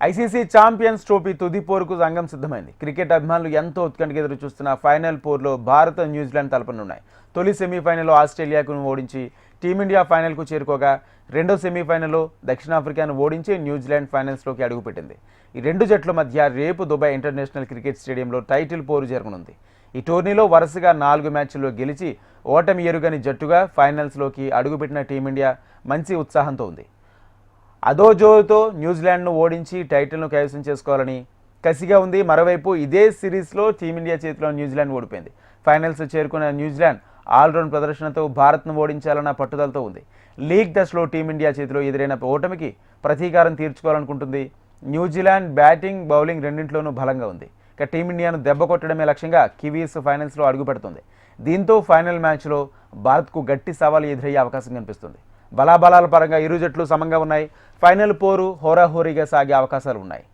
ICC champions trophy తుది పోరుకు రంగం సిద్ధమైంది. క్రికెట్ అభిమానులు ఎంతో ఉత్కంఠగా ఎదురు చూస్తున్న ఫైనల్ పోర్లో భారత్ న్యూజిలాండ్ తలపనున్నాయి. తొలి సెమీఫైనల్లో ఆస్ట్రేలియాకు ఓడించి టీమిండియా ఫైనల్కు చేరుకోగా రెండో సెమీఫైనల్లో దక్షిణాఫ్రికాను ఓడించి న్యూజిలాండ్ ఫైనల్స్లోకి అడుగుపెట్టింది. ఈ రెండు జట్ల మధ్య రేపు దుబాయ్ ఇంటర్నేషనల్ క్రికెట్ స్టేడియంలో టైటిల్ పోరు జరగనుంది. ఈ టోర్నీలో వరుసగా 4 మ్యాచ్ల్లో గెలిచి ఓటమి ఎరుగని జట్టుగా ఫైనల్స్లోకి అడుగుపెట్టిన టీమిండియా మంచి ఉత్సాహంతో ఉంది. అదోజోతో న్యూజిలాండ్ను ఓడించి టైటిల్ను కైవసం చేసుకోవాలని కసిగా ఉంది. మరోవైపు ఇదే సిరీస్లో టీమిండియా చేతిలో న్యూజిలాండ్ ఓడిపోయింది. ఫైనల్స్ చేరుకున్న న్యూజిలాండ్ ఆల్రౌండ్ ప్రదర్శనతో భారత్ను ఓడించాలన్న పట్టుదలతో ఉంది. లీగ్ దశలో టీమిండియా చేతిలో ఎదురైన ఓటమికి ప్రతీకారం తీర్చుకోవాలనుకుంటుంది. న్యూజిలాండ్ బ్యాటింగ్, బౌలింగ్ రెండింటిలోనూ బలంగా ఉంది. ఇక టీమిండియాను దెబ్బ కొట్టడమే లక్ష్యంగా కివీస్ ఫైనల్స్లో అడుగుపెడుతుంది. దీంతో ఫైనల్ మ్యాచ్లో భారత్కు గట్టి సవాలు ఎదురయ్యే అవకాశం కనిపిస్తుంది. బలాబలాల పరంగా ఇరు జట్లు సమంగా ఉన్నాయి. ఫైనల్ పోరు హోరాహోరీగా సాగే అవకాశాలు ఉన్నాయి.